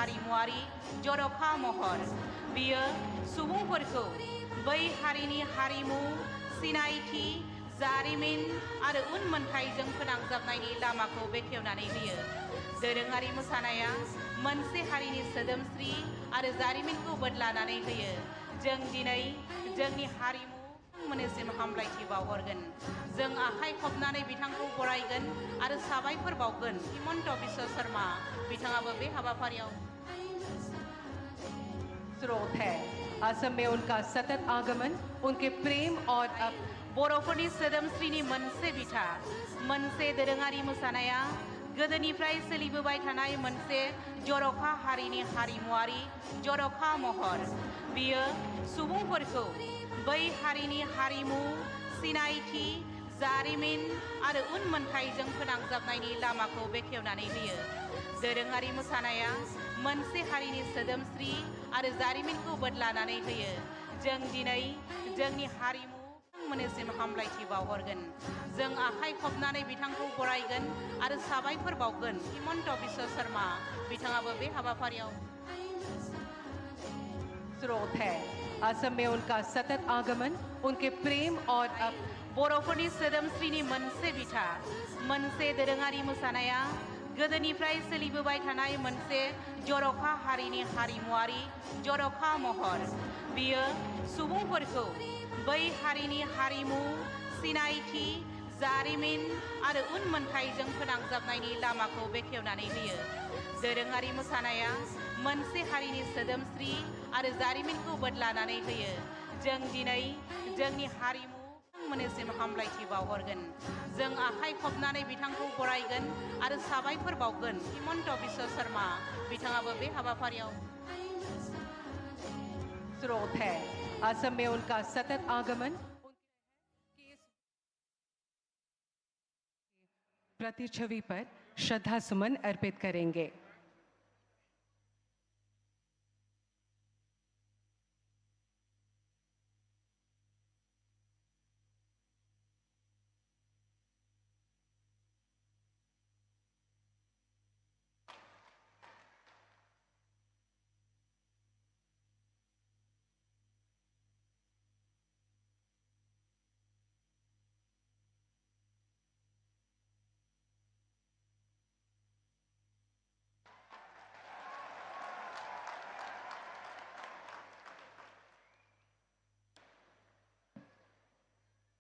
हारिमुआरि जर'खा महर बियो सुबुंफोरखौ बै हारिनि हारिमु सिनायथि जारिमिन आरो उनमोनथाइजों फोनांजाबनायनि लामाखौ बेखेवनानै होयो। दोरोङारि मोसानाया मोनसे हारिनि सोदोमस्रि आरो जारिमिनखौ बोदलानानै होयो। जों दिनै जोंनि हारिमु मोननिसिम हामलायथि बावहरगोन। जों आखाइ खबनानै बिथांखौ बरायगोन आरो साबायखर बावगोन। हिमन्त बिश्व शर्मा बिथाङाबो बे हाबाफारियाव स्रोत है। असम में उनका सतत आगमन उनके प्रेम और बर'फोरनि सोदोमस्रिनि मोनसे बिथा मोनसे दोरोङारि मोसानाया गोदोनिफ्राय सोलिबोबाय थानाय मोनसे जर'खा हारिनि हारिमुआरि जर'खा महर बियो सुबुंफोरखौ बै हारिनि हारिमु सिनायथि जारिमिन आरो उनमोनथाइजों फोनांजाबनायनि लामाखौ बेखेवनानै होयो। दोरोङारि मोसानाया मोनसे हारिनि सोदोमस्रि आरो जारिमिनखौ बोदलानानै होयो। जों दिनै जोंनि हारिमु मोननिसिम हामलायथि बावहरगोन। जों आखाइ खबनानै बिथांखौ बरायगोन आरो साबायखर बावगोन। हिमन्त बिश्व शर्मा बिथाङाबो बे हाबाफारियाव स्रोत है। असम में उनका सतत आगमन उनके प्रेम और बर'फोरनि सोदोमस्रिनि मोनसे बिथा मोनसे दोरोङारि मोसानाया गोदोनिफ्राय सोलिबोबाय थानाय मोनसे जर'खा हारिनि हारिमुआरि जर'खा महर बियो सुबुंफोरखौ बै हारिनि हारिमु सिनायथि जारिमिन आरो उनमोनथाइजों फोनांजाबनायनि लामाखौ बेखेवनानै होयो। दोरोङारि मोसानाया मोनसे हारिनि सोदोमस्रि आरो जारिमिनखौ बोदलानानै होयो। जों दिनै जोंनि हारिमु मोननिसिम हामलायथि बावहरगोन। जों आखाइ खबनानै बिथांखौ बरायगोन आरो साबायखर बावगोन। हिमन्त बिश्व शर्मा बिथाङाबो बे हाबाफारियाव स्रोत है। असम में उनका सतत आगमन प्रतिच्छवि पर श्रद्धा सुमन अर्पित करेंगे।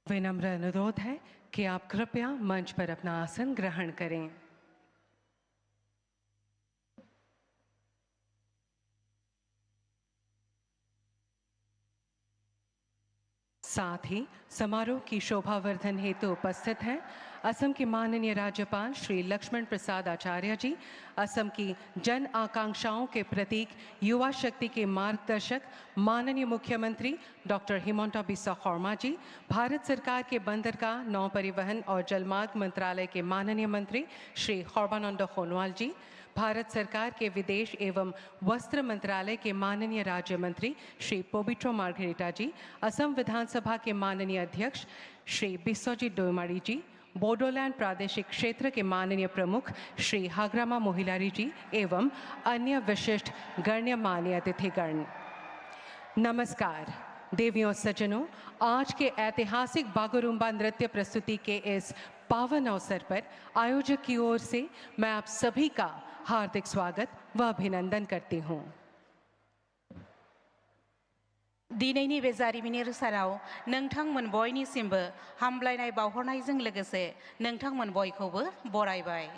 विनम्र अनुरोध है कि आप कृपया मंच पर अपना आसन ग्रहण करें। साथ ही समारोह की शोभावर्धन हेतु उपस्थित हैं असम के माननीय राज्यपाल श्री लक्ष्मण प्रसाद आचार्य जी, असम की जन आकांक्षाओं के प्रतीक युवा शक्ति के मार्गदर्शक माननीय मुख्यमंत्री डॉक्टर हिमंत बिस्वा शर्मा जी, भारत सरकार के बंदरगाह नौ परिवहन और जलमार्ग मंत्रालय के माननीय मंत्री श्री सर्बानंद सोनोवाल जी, भारत सरकार के विदेश एवं वस्त्र मंत्रालय के माननीय राज्य मंत्री श्री पोबिट्रो मार्गरेटा जी, असम विधानसभा के माननीय अध्यक्ष श्री बिस्वजीत डोईमारी जी, बोडोलैंड प्रादेशिक क्षेत्र के माननीय प्रमुख श्री हाग्रामा मोहिलारी जी एवं अन्य विशिष्ट गण्यमान्य अतिथिगण, नमस्कार। देवियों सज्जनों, आज के ऐतिहासिक बागुरुम्बा नृत्य प्रस्तुति के इस पावन अवसर पर आयोजक की ओर से मैं आप सभी का हार्दिक स्वागत व अभिनंदन करती हूँ। दिनैनि बे जारिमिनारि सानाव नोंथांमोन बयनिसिमबो हामलायनाय बावहरनायजों लोगोसे नोंथांमोन बयखौबो बरायबाय।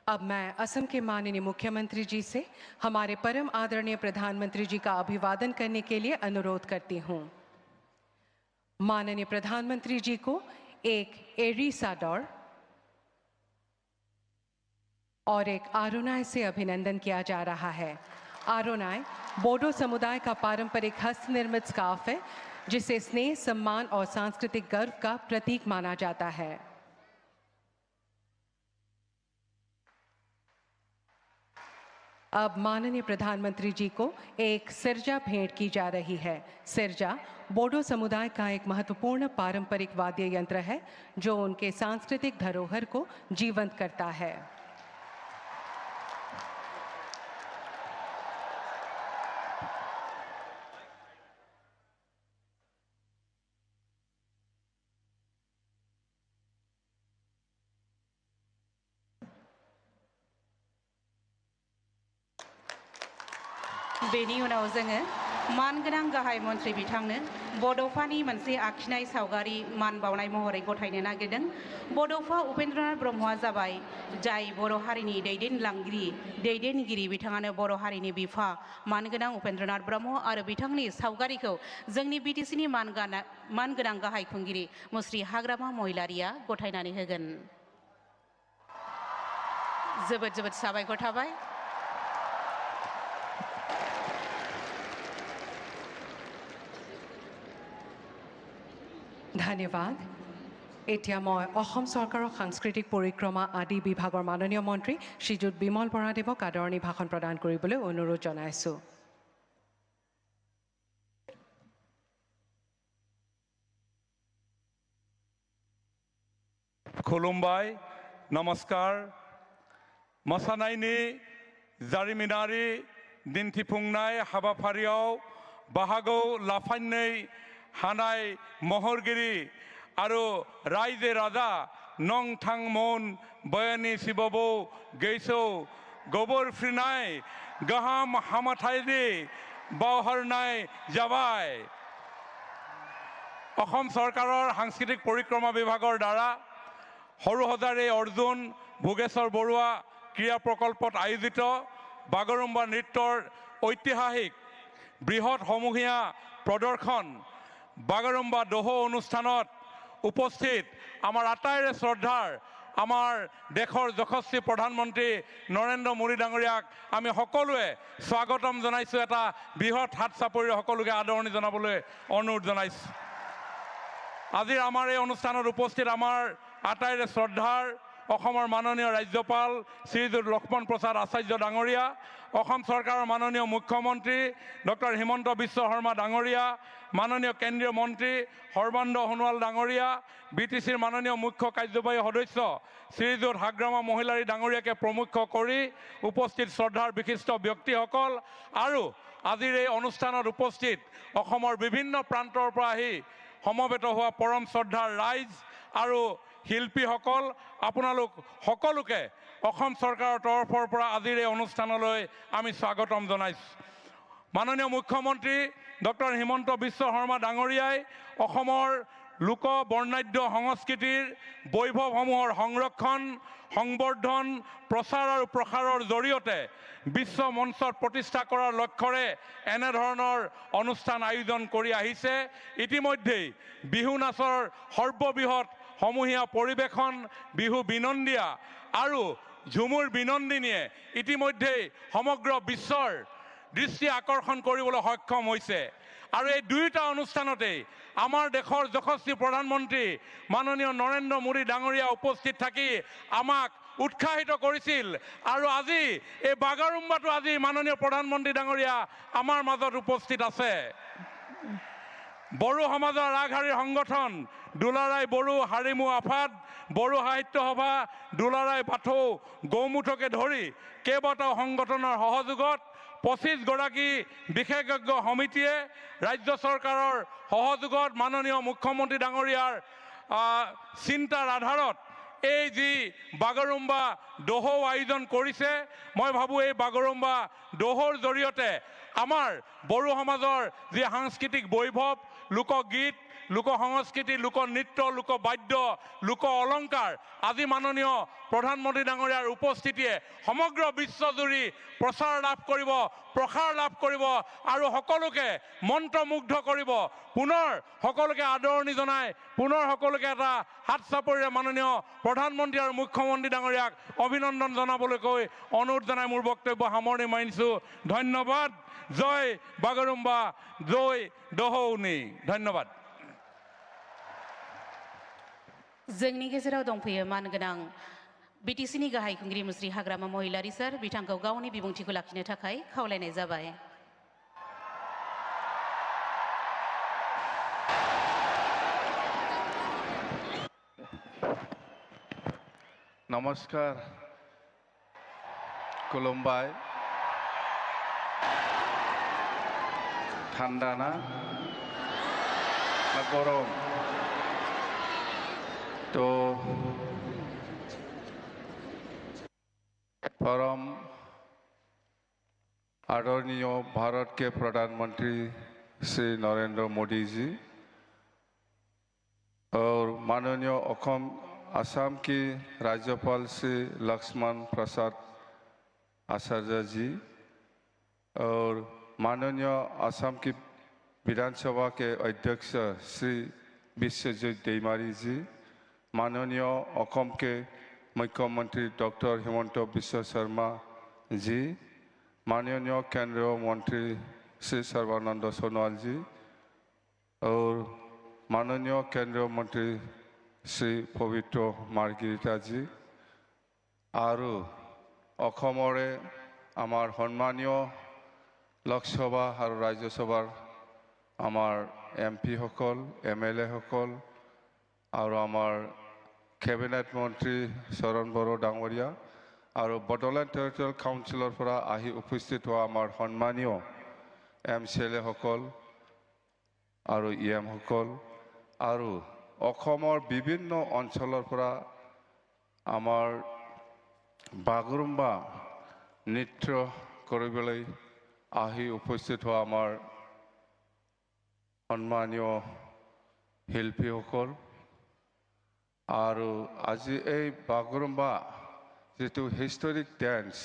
अब मैं असम के माननीय मुख्यमंत्री जी से हमारे परम आदरणीय प्रधानमंत्री जी का अभिवादन करने के लिए अनुरोध करती हूँ। माननीय प्रधानमंत्री जी को एक एरी साडोर और एक आरोनाय से अभिनंदन किया जा रहा है। आरोनाय बोडो समुदाय का पारंपरिक हस्तनिर्मित स्कार्फ है, जिसे स्नेह, सम्मान और सांस्कृतिक गर्व का प्रतीक माना जाता है। अब माननीय प्रधानमंत्री जी को एक सिरजा भेंट की जा रही है। सिरजा बोडो समुदाय का एक महत्वपूर्ण पारंपरिक वाद्य यंत्र है, जो उनके सांस्कृतिक धरोहर को जीवंत करता है। बेनि उनाव जोङो मानगोनां गाहाय मन्त्रि बिथांनो बड'फानि मोनसे आखिनाय सावगारि मान बावनाय महरै गथायनो नागिरदों। बड'फा उपेन्द्रनाथ ब्रह्मआ जाबाय जाय बर' हारिनि दैदेनगिरि बिथाङानो बर' हारिनि बिफा मानगोनां उपेन्द्रनाथ ब्रह्म आरो बिथांनि सावगारिखौ जोंनि बिटिसिनि मानगोनां गाहाय खुंगिरि मुस्रि हाग्रामा महिलारिया गथायनानै होगोन। जोबोद जोबोद साबायखर थाबाय। ধন্যবাদ। এতিয়া মই অসম চৰকাৰৰ সাংস্কৃতিক পৰিক্ৰমা আদি বিভাগৰ মাননীয় মন্ত্ৰী শ্ৰীযুত বিমল বৰাদেৱক আদৰণি ভাষণ প্ৰদান কৰিবলৈ অনুৰোধ জনাইছোঁ। खुलुमबाय, नमस्कार। मोसानायनि जारिमिनारि दिन्थिफुंनाय हाबाफारियाव बाहागो लाफायनो हानाय महरगिरि आरो रायजो राजा नोंथांमोन बयनि सिबावबो गोसो गोबोरफ्रिनाय गाहाम हामथायनि बावहरनाय जाबाय। অসম চৰকাৰৰ সাংস্কৃতিক পৰিক্ৰমা বিভাগৰ দ্বাৰা সৰুসজাৰি অৰ্জুন ভোগেশ্বৰ বৰুৱা ক্ৰীড়া প্ৰকল্পত আয়োজিত বাগৰুম্বা নৃত্যৰ ঐতিহাসিক বৃহৎ সমূহীয়া প্ৰদৰ্শন বাগৰুম্বা দোহো অনুষ্ঠানত উপস্থিত আমাৰ আটাইৰে শ্ৰদ্ধাৰ আমাৰ দেশৰ যশস্বী প্ৰধানমন্ত্ৰী নৰেন্দ্ৰ মোদী ডাঙৰীয়াক আমি সকলোৱে স্বাগতম জনাইছোঁ। এটা বৃহৎ হাত চাপৰিৰে সকলোকে আদৰণি জনাবলৈ অনুৰোধ জনাইছোঁ। আজিৰ আমাৰ এই অনুষ্ঠানত উপস্থিত আমাৰ আটাইৰে শ্ৰদ্ধাৰ অসমৰ মাননীয় ৰাজ্যপাল শ্ৰীযুত লক্ষ্মণ প্ৰসাদ আচাৰ্য ডাঙৰীয়া, অসম চৰকাৰৰ মাননীয় মুখ্যমন্ত্ৰী ডক্টৰ হিমন্ত বিশ্ব শৰ্মা ডাঙৰীয়া, মাননীয় কেন্দ্ৰীয় মন্ত্ৰী সৰ্বানন্দ সোণোৱাল ডাঙৰীয়া, বিটিচিৰ মাননীয় মুখ্য কাৰ্যবাহী সদস্য শ্ৰীযুত হাগ্ৰামা মহিলাৰী ডাঙৰীয়াকে প্ৰমুখ কৰি উপস্থিত শ্ৰদ্ধাৰ বিশিষ্ট ব্যক্তিসকল আৰু আজিৰ এই অনুষ্ঠানত উপস্থিত অসমৰ বিভিন্ন প্ৰান্তৰ পৰা আহি সমবেত হোৱা পৰম শ্ৰদ্ধাৰ ৰাইজ আৰু শিল্পীসকল, আপোনালোক সকলোকে অসম চৰকাৰৰ তৰফৰ পৰা আজিৰ এই অনুষ্ঠানলৈ আমি স্বাগতম জনাইছোঁ। মাননীয় মুখ্যমন্ত্ৰী ডক্টৰ হিমন্ত বিশ্ব শৰ্মা ডাঙৰীয়াই অসমৰ লোক বৰ্ণাঢ্য সংস্কৃতিৰ বৈভৱসমূহৰ সংৰক্ষণ সংবৰ্ধন প্ৰচাৰ আৰু প্ৰসাৰৰ জৰিয়তে বিশ্ব মঞ্চত প্ৰতিষ্ঠা কৰাৰ লক্ষ্যৰে এনেধৰণৰ অনুষ্ঠান আয়োজন কৰি আহিছে। ইতিমধ্যেই বিহু নাচৰ সৰ্ববৃহৎ সমূহীয়া পৰিৱেশন বিহু বিনন্দিয়া আৰু ঝুমুৰ বিনন্দিনীয়ে ইতিমধ্যেই সমগ্ৰ বিশ্বৰ দৃষ্টি আকৰ্ষণ কৰিবলৈ সক্ষম হৈছে। আৰু এই দুয়োটা অনুষ্ঠানতেই আমাৰ দেশৰ যশস্বী প্ৰধানমন্ত্ৰী মাননীয় নৰেন্দ্ৰ মোদী ডাঙৰীয়া উপস্থিত থাকি আমাক উৎসাহিত কৰিছিল। আৰু আজি এই বাগৰুম্বাটো আজি মাননীয় প্ৰধানমন্ত্ৰী ডাঙৰীয়া আমাৰ মাজত উপস্থিত আছে। বড়ো সমাজৰ আগশাৰীৰ সংগঠন দুলাৰাই বড়ো হাৰিমু আফাদ, বড়ো সাহিত্য সভা, দুলাৰাই বাথৌ গৌমুঠকে ধৰি কেইবাটাও সংগঠনৰ সহযোগত 25 গৰাকী বিশেষজ্ঞ সমিতিয়ে ৰাজ্য চৰকাৰৰ সহযোগত মাননীয় মুখ্যমন্ত্ৰী ডাঙৰীয়াৰ চিন্তাৰ আধাৰত এই যি বাগৰুম্বা দোহো আয়োজন কৰিছে, মই ভাবোঁ এই বাগৰুম্বা দোহোৰ জৰিয়তে আমাৰ বড়ো সমাজৰ যি সাংস্কৃতিক বৈভৱ, লোকগীত, লোক সংস্কৃতি, লোকনৃত্য, লোকবাদ্য, লোক অলংকাৰ আজি মাননীয় প্ৰধানমন্ত্ৰী ডাঙৰীয়াৰ উপস্থিতিয়ে সমগ্ৰ বিশ্বজুৰি প্ৰচাৰ লাভ কৰিব, প্ৰসাৰ লাভ কৰিব আৰু সকলোকে মন্ত্ৰমুগ্ধ কৰিব। পুনৰ সকলোকে আদৰণি জনাই পুনৰ সকলোকে এটা হাত চাপৰিৰে মাননীয় প্ৰধানমন্ত্ৰী আৰু মুখ্যমন্ত্ৰী ডাঙৰীয়াক অভিনন্দন জনাবলৈ কৈ অনুৰোধ জনাই মোৰ বক্তব্য সামৰণি মাৰিছোঁ। ধন্যবাদ। জয় বাগৰুম্বা, জয় দহৌনি। ধন্যবাদ। जोंनि गेजेराव दंफैयो मानगोनां बिटिसिनि गाहाय खुंगिरि मुस्रि हाग्रामा महिलारी सार, बिथांखौ गावनि बिबुंथिखौ लाखिनो थाखाय खावलायनाय जाबाय। নমস্কাৰ, খুলুমবাই। ঠান্ডা না গরম? তো পরম आदरणीय भारत के प्रधानमंत्री श्री नरेंद्र मोदी जी और माननीय असम की राज्यपाल श्री लक्ष्मण प्रसाद आचार्य जी और माननीय असम की विधानसभा के अध्यक्ष श्री विश्वजित दैमारी जी, माननीय असम के मुख्यमंत्री डॉक्टर हिमंत बिश्व शर्मा जी, माननीय केंद्रीय मंत्री श्री सर्बानंद सोनोवाल जी और माननीय केंद्रीय मंत्री श्री पवित्र मार्गेरिटा जी और अखमरे आमार सम्मानीय लोकसभा और राज्यसभार आमार एमपी हकल एमएलए हकल और आमार कैबिनेट मंत्री शरण बर डांगरिया और बडोलेण्ड टेरिटरियल काउन्सिलर आहि उपस्थित हुआ आमार सम्मानीय एमसीएलए हकल और इएम हकल और अखमर विभिन्न अंचलर आमार बागुरुम्बा नृत्य करिबलै आहि उपस्थित हुआ आमार सम्मानीय शिल्पी हकल और आज এই बागुरुम्बा যেটো हिस्टोरिक डांस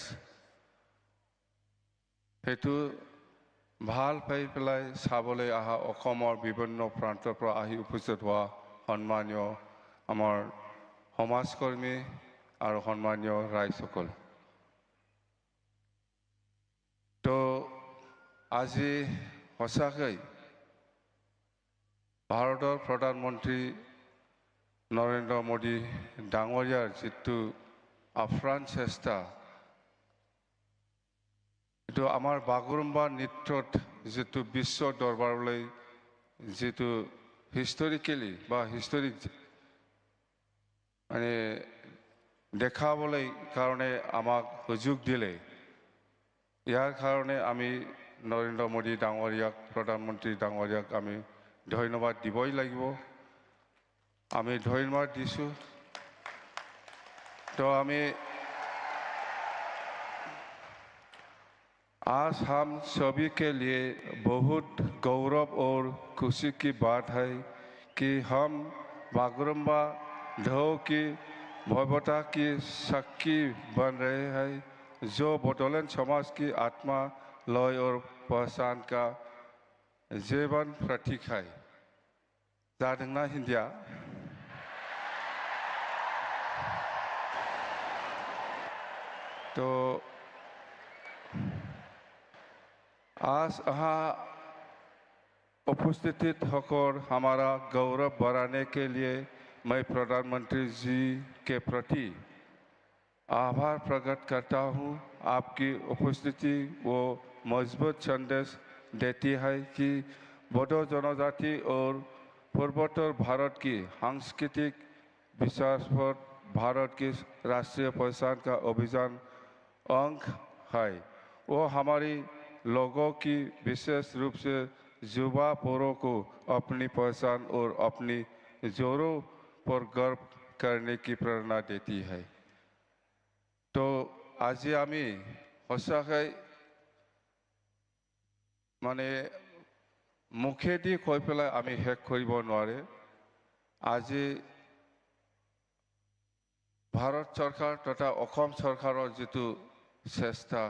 हेतु ভাল পাই পেলাই চাবলৈ আহা অসমৰ বিভিন্ন প্ৰান্তৰ পৰা আহি উপস্থিত হোৱা সন্মানীয় আমাৰ সমাজকৰ্মী আৰু সন্মানীয় ৰাইজসকল তো আজি সঁচাকৈ ভাৰতৰ প্ৰধানমন্ত্ৰী নৰেন্দ্ৰ মোদী ডাঙৰীয়াৰ যিটো আফ্ৰাণ চেষ্টা तो आमार बागुरुम्बा नृत्यत जितु विश्व दरबारলৈ जितु हिस्टोरिकली बा हिस्टोरिक माने देखाबलै कारणे आमाक सुजुग दिले यार कारणे आमी नरेंद्र मोदी डांगरियाक प्रधानमंत्री डांगरियाक आमी धन्यवाद दिबই লাগিব आमी धन्यवाद दिसु तो आमी आज हम सभी के लिए बहुत गौरव और खुशी की बात है कि हम बागुरुम्बा ढोल की भव्यता की साक्षी बन रहे हैं जो बडोलेण्ड समाज की आत्मा लय और पहचान का जीवन प्रतीक है जादोंना हिंदिया तो आज यहाँ उपस्थित होकर हमारा गौरव बढ़ाने के लिए मैं प्रधानमंत्री जी के प्रति आभार प्रकट करता हूँ। आपकी उपस्थिति वो मजबूत संदेश देती है कि बोडो जनजाति और पूर्वोत्तर भारत की सांस्कृतिक विकास पर भारत की राष्ट्रीय पहचान का अभियान अंग है। वो हमारी लोगों की विशेष रूप से युवा पीढ़ी को अपनी पहचान और अपनी जोरों पर गर्व करने की प्रेरणा देती है। तो आज आमी सचाकै माने मुखेदी কৈ পেলাই आमी শেষ কৰিব নোৱাৰে। आज भारत सरकार तथा অসম सरकारों जितु चेष्टा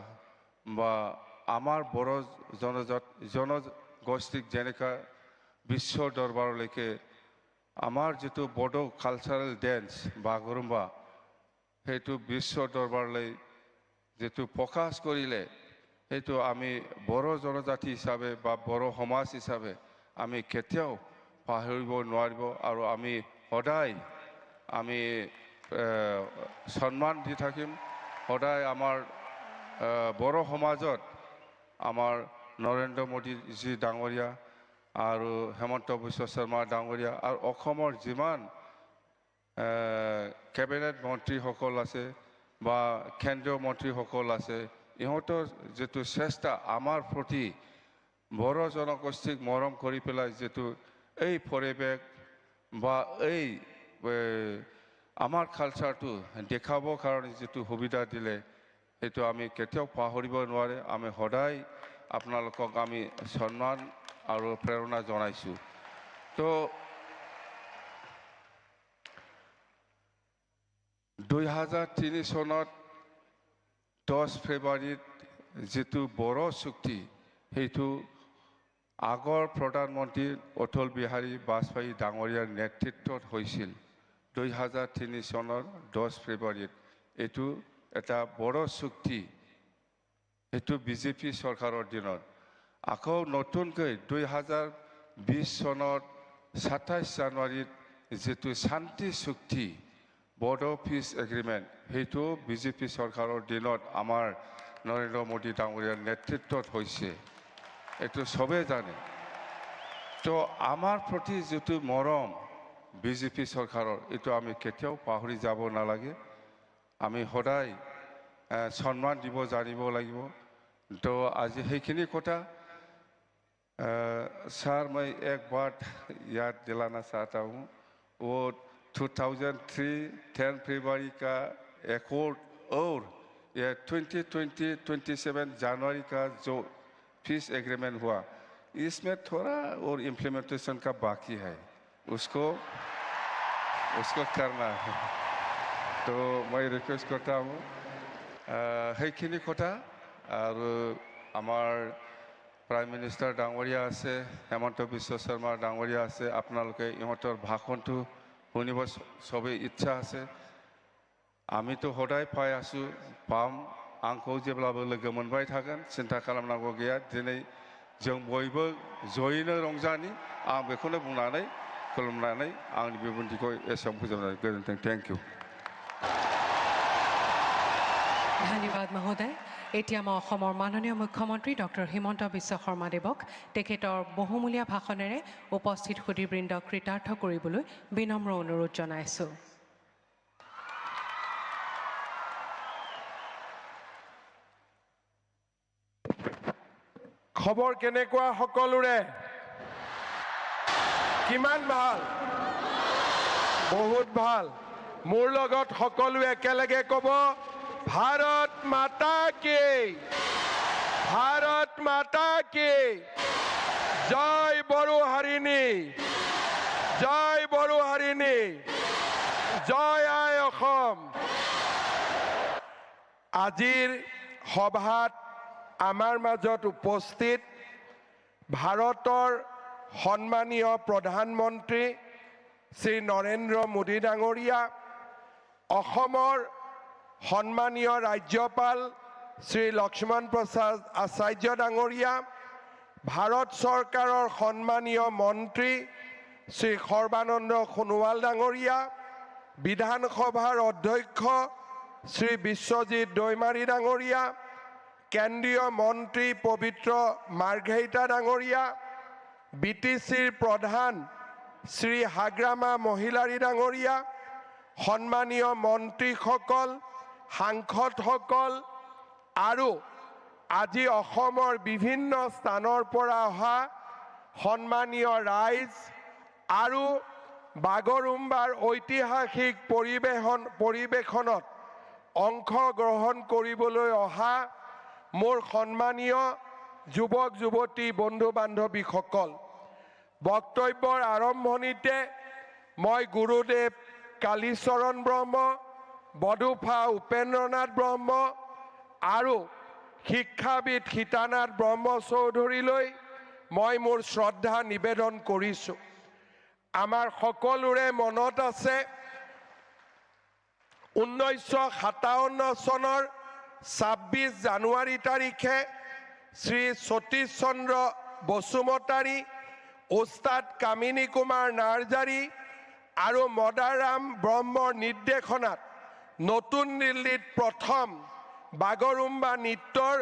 बा आमार बड़ो जनगोष्ठीक जेनेका विश्व दरबारলৈকে आमार जितु बड़ो कालचारेल डांस बागुरुम्बा हेतु विश्व दरबारলৈ जितु प्रकाश करिले हेतु आमी बड़ो जनजाति हिसाबे बा बड़ो समाज हिसाबे आमी केতিয়াও पाहरिब নোৱাৰিব আৰু आमी সদায় आमी सम्मान দি থাকিম সদায় आमार बड़ो समाजत आमार नरेंद्र मोदी जी डांगरिया और हेमंत बिश्व शर्मा डांगरिया और अखमर जिमान कैबिनेट मंत्री हकल आछे बा केंद्रीय मंत्री हकल आछे इहतर जेतु चेष्टा आमार प्रति बड़ो जनगोष्ठीक मरम करि पेলাই जेतु এই परिवेश बा এই आमार कालचारटु देखाबो कारणे जेतु सुविधा दिले এইটো আমি কেতিয়াও পাহৰিব নোৱাৰে আমি সদায় আপোনালোকক আমি সন্মান আৰু প্ৰেৰণা জনাইছোঁ তো 2003 চনত 10 ফেব্ৰুৱাৰীত যেটো বড়ো চুক্তি সেইটো আগৰ প্ৰধানমন্ত্ৰী অটল বিহাৰী বাজপেয়ী ডাঙৰীয়াৰ নেতৃত্বত হৈছিল 2003 চনৰ 10 ফেব্ৰুৱাৰীত এইটো এটা বড়ো চুক্তি এইটো বিজেপি চৰকাৰৰ দিনত আকৌ নতুনকৈ 2020 চনৰ 27 জানুৱাৰীত যেটো শান্তি চুক্তি বড়ো পিছ এগ্ৰিমেণ্ট সেইটো বিজেপি চৰকাৰৰ দিনত আমাৰ নৰেন্দ্ৰ মোদী ডাঙৰীয়াৰ নেতৃত্বত হৈছে এইটো সবে জানে তো আমাৰ প্ৰতি যেটো মৰম বিজেপি চৰকাৰৰ এইটো আমি কেতিয়াও পাহৰি যাব নালাগে আমি সদায় সন্মান দিব জানিব লাগিব তো আজি সেইখিনি কথা सर मैं एक बात याद दिलाना चाहता हूँ वो 2003 10 फरवरी का एकॉर्ड और ये 27 जनवरी का जो पीस एग्रीमेंट हुआ इसमें थोड़ा और इम्प्लीमेंटेशन का बाकी है उसको करना है तो मैं रिक्वेस्ट करता हूँ সেইখিনি কথা और हमार प्राइम मिनिस्टर डांगरिया आछे हेमंत बिश्व शर्मा डांगरिया आछे आपनालोके इहतर भाषणटो शुनिब सबे इच्छा आछे आमी तो हदाय पाइ आछो पाम आंखौ जेब्लाबो लोगो मोनबाय थागोन चिन्ता खालामनांगौ गैया दिनै जों बयबो जयैनो रंजानि आं बेखौनो बुंनानै खुलुमनानै आंनि बिबुंथिखौ एसेयावनो फोजोबनाय गोजोन्थों थैंक यू धन्यवाद महोदय এতিয়া মই অসমৰ মাননীয় মুখ্যমন্ত্ৰী ডক্টৰ হিমন্ত বিশ্ব শৰ্মাদেৱক তেখেতৰ বহুমূলীয়া ভাষণেৰে উপস্থিত সুধীবৃন্দক কৃতাৰ্থ কৰিবলৈ বিনম্ৰ অনুৰোধ জনাইছোঁ খবৰ কেনেকুৱা সকলোৰে কিমান ভাল বহুত ভাল মোৰ লগত সকলোৱে একেলগে ক'ব भारत माता की जय बड़ो हरिणी जय आय অসম আজিৰ সভাত আমাৰ মাজত উপস্থিত ভাৰতৰ সন্মানীয় প্ৰধানমন্ত্ৰী শ্ৰী নৰেন্দ্ৰ মোদী ডাঙৰীয়া অসমৰ সন্মানীয় ৰাজ্যপাল শ্ৰী লক্ষ্মণ প্ৰসাদ আচাৰ্য ডাঙৰীয়া ভাৰত চৰকাৰৰ সন্মানীয় মন্ত্ৰী শ্ৰী সৰ্বানন্দ সোণোৱাল ডাঙৰীয়া বিধানসভাৰ অধ্যক্ষ শ্ৰী বিশ্বজিৎ দৈমাৰী ডাঙৰীয়া কেন্দ্ৰীয় মন্ত্ৰী পবিত্ৰ মাৰ্ঘেৰিটা ডাঙৰীয়া বিটিচিৰ প্ৰধান শ্ৰী হাগ্ৰামা মহিলাৰী ডাঙৰীয়া সন্মানীয় মন্ত্ৰীসকল সাংসদসকল আৰু আজি অসমৰ বিভিন্ন স্থানৰ পৰা অহা সন্মানীয় ৰাইজ আৰু বাগৰুম্বাৰ ঐতিহাসিক পৰিৱেশনত অংশগ্ৰহণ কৰিবলৈ অহা মোৰ সন্মানীয় যুৱক যুৱতী বন্ধু বান্ধৱীসকল বক্তব্যৰ আৰম্ভণিতে মই গুৰুদেৱ কালীচৰণ ব্ৰহ্ম বডুফা উপেন্দ্ৰনাথ ব্ৰহ্ম আৰু শিক্ষাবিদ সীতানাথ ব্ৰহ্ম চৌধুৰীলৈ মই মোৰ শ্ৰদ্ধা নিবেদন কৰিছোঁ আমাৰ সকলোৰে মনত আছে 1957 চনৰ 26 জানুৱাৰী তাৰিখে শ্ৰী সতীশ চন্দ্ৰ বসুমতাৰী ওস্তাদ কামিনী কুমাৰ নাৰ্জাৰী আৰু মদাৰাম ব্ৰহ্মৰ নিৰ্দেশনাত নতুন দিল্লীত প্ৰথম বাগৰুম্বা নৃত্যৰ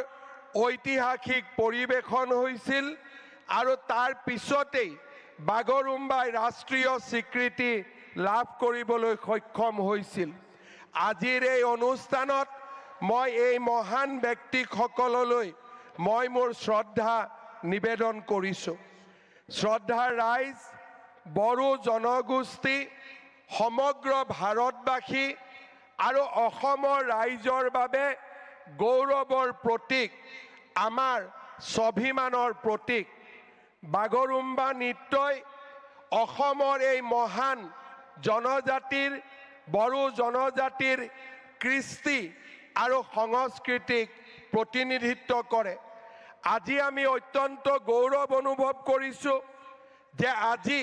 ঐতিহাসিক পৰিৱেশন হৈছিল আৰু তাৰ পিছতেই বাগৰুম্বাই ৰাষ্ট্ৰীয় স্বীকৃতি লাভ কৰিবলৈ সক্ষম হৈছিল আজিৰ এই অনুষ্ঠানত মই এই মহান ব্যক্তিসকললৈ মই মোৰ শ্ৰদ্ধা নিবেদন কৰিছোঁ শ্ৰদ্ধাৰ ৰাইজ বড়ো জনগোষ্ঠী সমগ্ৰ ভাৰতবাসী আৰু অসমৰ ৰাইজৰ বাবে গৌৰৱৰ প্ৰতীক, আমাৰ স্বাভিমানৰ প্ৰতীক। বাগৰুম্বা নৃত্যই অসমৰ এই মহান জনজাতিৰ, বড়ো জনজাতিৰ কৃষ্টি আৰু সংস্কৃতিক প্ৰতিনিধিত্ব কৰে। আজি আমি অত্যন্ত গৌৰৱ অনুভৱ কৰিছোঁ যে আজি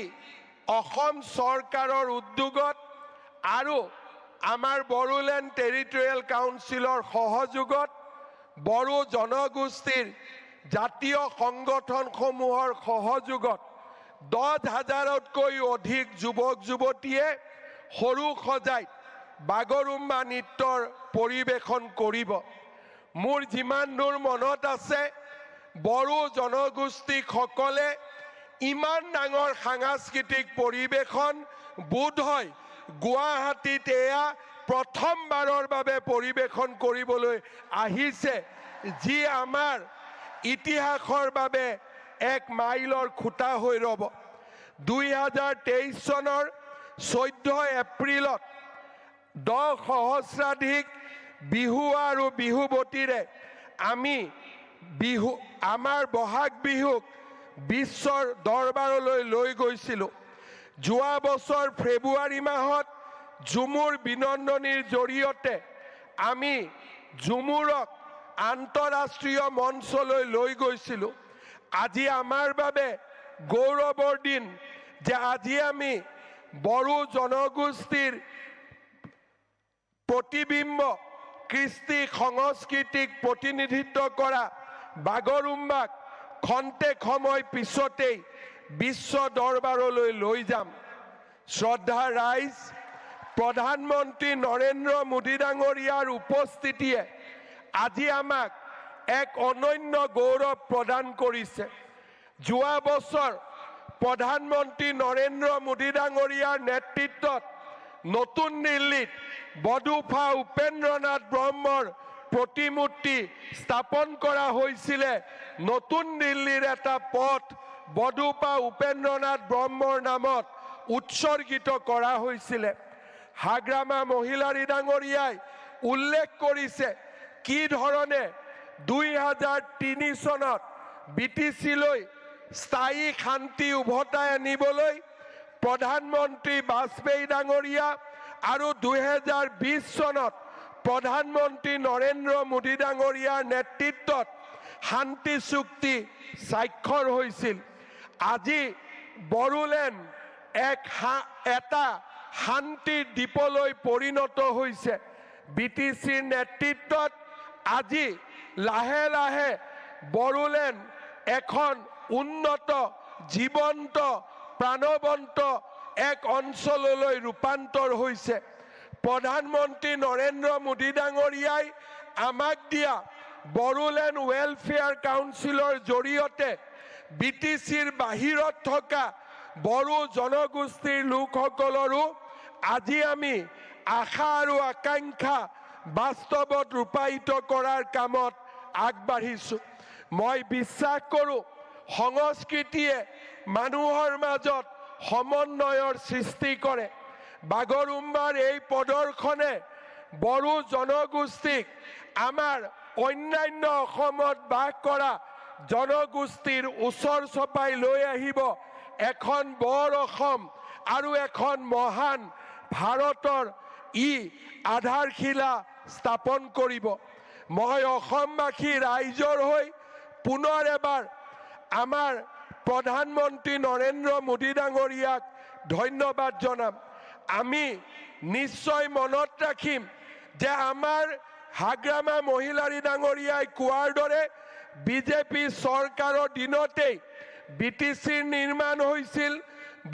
অসম চৰকাৰৰ উদ্যোগত আৰু আমাৰ বড়োলেণ্ড টেৰিটৰিয়েল কাউন্সিলৰ সহযোগত বড়ো জনগোষ্ঠীৰ জাতীয় সংগঠনসমূহৰ সহযোগত 10,000তকৈ অধিক যুৱক যুৱতীয়ে সৰু সজাইত বাগৰুম্বা নৃত্যৰ পৰিৱেশন কৰিব। মোৰ যিমান দূৰ মনত আছে, বড়ো জনগোষ্ঠীসকলে ইমান ডাঙৰ সাংস্কৃতিক পৰিৱেশন বোধহয় গুৱাহাটীত এয়া প্ৰথমবাৰৰ বাবে পৰিৱেশন কৰিবলৈ আহিছে, যি আমাৰ ইতিহাসৰ বাবে এক মাইলৰ খুঁটা হৈ ৰ'ব। 2023 চনৰ 14 এপ্ৰিলত 10 সহস্ৰাধিক বিহু আৰু বিহুৱতীৰে আমি আমাৰ বহাগ বিহুক বিশ্বৰ দৰবাৰলৈ লৈ গৈছিলোঁ। যোৱা বছৰ ফেব্ৰুৱাৰী মাহত ঝুমুৰ বিনন্দনীৰ জৰিয়তে আমি ঝুমুৰক আন্তঃৰাষ্ট্ৰীয় মঞ্চলৈ লৈ গৈছিলোঁ। আজি আমাৰ বাবে গৌৰৱৰ দিন যে আজি আমি বড়ো জনগোষ্ঠীৰ প্ৰতিবিম্ব, কৃষ্টি সংস্কৃতিক প্ৰতিনিধিত্ব কৰা বাগৰুম্বাক খন্তেক সময় পিছতেই বিশ্ব দৰবাৰলৈ লৈ যাম। শ্ৰদ্ধা ৰাইজ, প্ৰধানমন্ত্ৰী নৰেন্দ্ৰ মোদী ডাঙৰীয়াৰ উপস্থিতিয়ে আজি আমাক এক অনন্য গৌৰৱ প্ৰদান কৰিছে। যোৱা বছৰ প্ৰধানমন্ত্ৰী নৰেন্দ্ৰ মোদী ডাঙৰীয়াৰ নেতৃত্বত নতুন দিল্লীত বডুফা উপেন্দ্ৰনাথ ব্ৰহ্মৰ প্ৰতিমূৰ্তি স্থাপন কৰা হৈছিলে। নতুন দিল্লীৰ এটা পথ বডুফা উপেন্দ্ৰনাথ ব্ৰহ্মৰ নামত উৎসৰ্গিত কৰা হৈছিলে। হাগ্ৰামা মহিলাৰী ডাঙৰীয়াই উল্লেখ কৰিছে কি ধৰণে 2003 চনত BTCলৈ স্থায়ী শান্তি উভতাই আনিবলৈ প্ৰধানমন্ত্ৰী বাজপেয়ী ডাঙৰীয়া আৰু 2020 চনত প্ৰধানমন্ত্ৰী নৰেন্দ্ৰ মোদী ডাঙৰীয়াৰ নেতৃত্বত শান্তি চুক্তি স্বাক্ষৰ হৈছিল। আজি বড়োলেণ্ড এটা শান্তিৰ দ্বীপলৈ পৰিণত হৈছে। BTCৰ নেতৃত্বত আজি লাহে লাহে বড়োলেণ্ড এখন উন্নত, জীৱন্ত, প্ৰাণৱন্ত এক অঞ্চললৈ ৰূপান্তৰ হৈছে। প্ৰধানমন্ত্ৰী নৰেন্দ্ৰ মোদী ডাঙৰীয়াই আমাক দিয়া বড়োলেণ্ড ৱেলফেয়াৰ কাউন্সিলৰ জৰিয়তে BTCৰ বাহিৰত থকা বড়ো জনগোষ্ঠীৰ লোকসকলৰো আজি আমি আশা আৰু আকাংক্ষা বাস্তৱত ৰূপায়িত কৰাৰ কামত আগবাঢ়িছোঁ। মই বিশ্বাস কৰোঁ সংস্কৃতিয়ে মানুহৰ মাজত সমন্বয়ৰ সৃষ্টি কৰে। বাগৰুম্বাৰ এই প্ৰদৰ্শনে বড়ো জনগোষ্ঠীক আমাৰ অন্যান্য অসমত বাস কৰা জনগোষ্ঠীৰ ওচৰ চপাই লৈ আহিব এখন বৰ অসম আৰু এখন মহান ভাৰতৰ আধাৰশিলা স্থাপন কৰিব। মই অসমবাসী ৰাইজৰ হৈ পুনৰ এবাৰ আমাৰ প্ৰধানমন্ত্ৰী নৰেন্দ্ৰ মোদী ডাঙৰীয়াক ধন্যবাদ জনাম। আমি নিশ্চয় মনত ৰাখিম যে আমাৰ হাগ্ৰামা মহিলাৰী ডাঙৰীয়াই কোৱাৰ দৰে বিজেপি চৰকাৰৰ দিনতেই BTCৰ নিৰ্মাণ হৈছিল।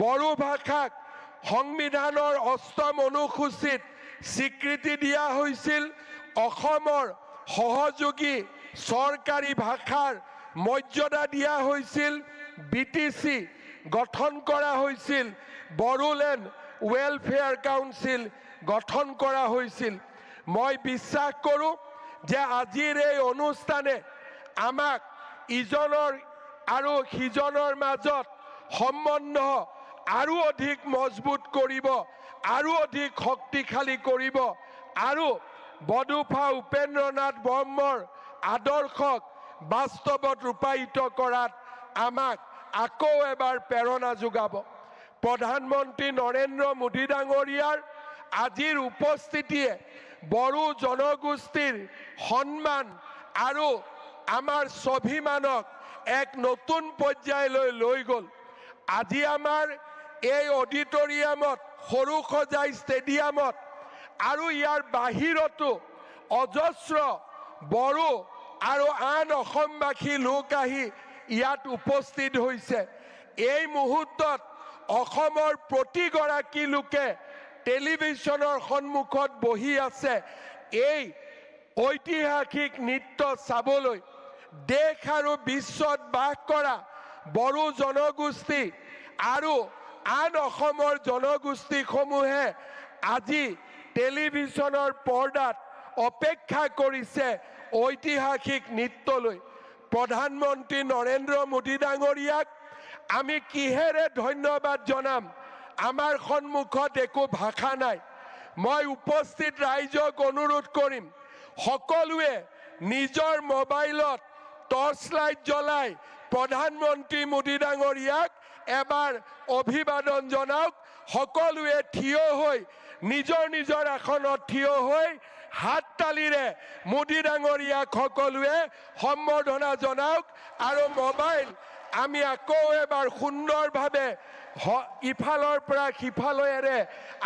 বড়ো ভাষাক সংবিধানৰ 8ম অনুসূচীত স্বীকৃতি দিয়া হৈছিল। অসমৰ সহযোগী চৰকাৰী ভাষাৰ মৰ্যাদা দিয়া হৈছিল। BTC গঠন কৰা হৈছিল। বড়োলেণ্ড ৱেলফেয়াৰ কাউন্সিল গঠন কৰা হৈছিল। মই বিশ্বাস কৰোঁ যে আজিৰ এই অনুষ্ঠানে আমাক ইজনৰ আৰু সিজনৰ মাজত সম্বন্ধ আৰু অধিক মজবুত কৰিব, আৰু অধিক শক্তিশালী কৰিব, আৰু বডোফা উপেন্দ্ৰনাথ ব্ৰহ্মৰ আদৰ্শক বাস্তৱত ৰূপায়িত কৰাত আমাক আকৌ এবাৰ প্ৰেৰণা যোগাব। প্ৰধানমন্ত্ৰী নৰেন্দ্ৰ মোদী ডাঙৰীয়াৰ আজিৰ উপস্থিতিয়ে বড়ো জনগোষ্ঠীৰ সন্মান আৰু আমাৰ স্বাভিমানক এক নতুন পৰ্যায়লৈ লৈ গ'ল। আজি আমাৰ এই অডিটৰিয়ামত, সৰুসজাই ষ্টেডিয়ামত আৰু ইয়াৰ বাহিৰতো অজস্ৰ বড়ো আৰু আন অসমবাসী লোক আহি ইয়াত উপস্থিত হৈছে। এই মুহূৰ্তত অসমৰ প্ৰতিগৰাকী লোকে টেলিভিছনৰ সন্মুখত বহি আছে এই ঐতিহাসিক নৃত্য চাবলৈ। দেশ আৰু বিশ্বত বাস কৰা বড়ো জনগোষ্ঠী আৰু আন অসমৰ জনগোষ্ঠীসমূহে আজি টেলিভিছনৰ পৰ্দাত অপেক্ষা কৰিছে ঐতিহাসিক নৃত্যলৈ। প্ৰধানমন্ত্ৰী নৰেন্দ্ৰ মোদী ডাঙৰীয়াক আমি কিহেৰে ধন্যবাদ জনাম? আমাৰ সন্মুখত একো ভাষা নাই। মই উপস্থিত ৰাইজক অনুৰোধ কৰিম, সকলোৱে নিজৰ মোবাইলত টৰ্চ লাইট জ্বলাই প্ৰধানমন্ত্ৰী মোদী ডাঙৰীয়াক এবাৰ অভিবাদন জনাওক। সকলোৱে থিয় হৈ নিজৰ নিজৰ আসনত থিয় হৈ হাত তালিৰে মোদী ডাঙৰীয়াক সকলোৱে সম্বৰ্ধনা জনাওক। আৰু মোবাইল আমি আকৌ এবাৰ সুন্দৰভাৱে ইফালৰ পৰা সিফালেৰে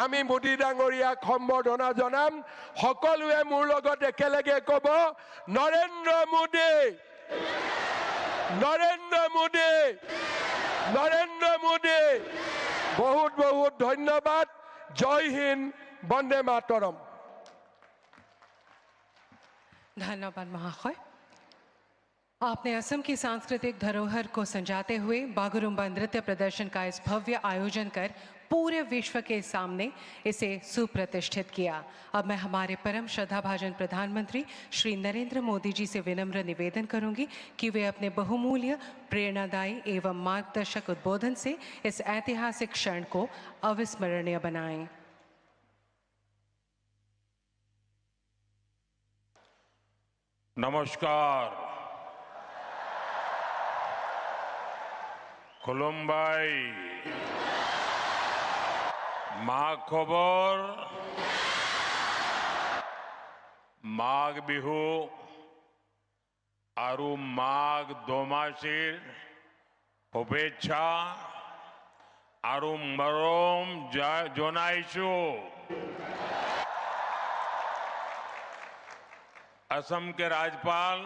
আমি মোদী ডাঙৰীয়াক সম্বৰ্ধনা জনাম। সকলোৱে মোৰ লগত একেলগে ক'ব, নৰেন্দ্ৰ মোদী, নৰেন্দ্ৰ মোদী, নৰেন্দ্ৰ মোদী। বহুত বহুত ধন্যবাদ। জয় হিন্দ, বন্দে মাতৰম। धन्यवाद महाशय। आपने असम की सांस्कृतिक धरोहर को संजाते हुए बागुरुम्बा नृत्य प्रदर्शन का इस भव्य आयोजन कर पूरे विश्व के सामने इसे सुप्रतिष्ठित किया। अब मैं हमारे परम श्रद्धाभाजन प्रधानमंत्री श्री नरेंद्र मोदी जी से विनम्र निवेदन करूंगी कि वे अपने बहुमूल्य, प्रेरणादायी एवं मार्गदर्शक उद्बोधन से इस ऐतिहासिक क्षण को अविस्मरणीय बनाएं। नमस्कार। खुलुमबाई। माघ खबर, माघ बिहू आरु माघ दोमासीर शुभेच्छा आरु मरम जनाइछु। असम के राज्यपाल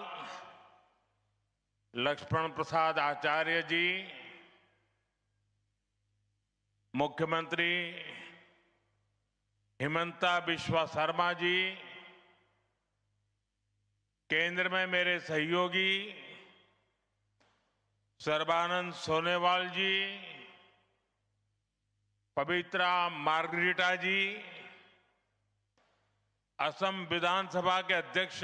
लक्ष्मण प्रसाद आचार्य जी, मुख्यमंत्री हिमंता बिस्वा शर्मा जी, केंद्र में मेरे सहयोगी सर्बानंद सोनेवाल जी, पवित्रा मार्गरीटा जी, असम विधानसभा के अध्यक्ष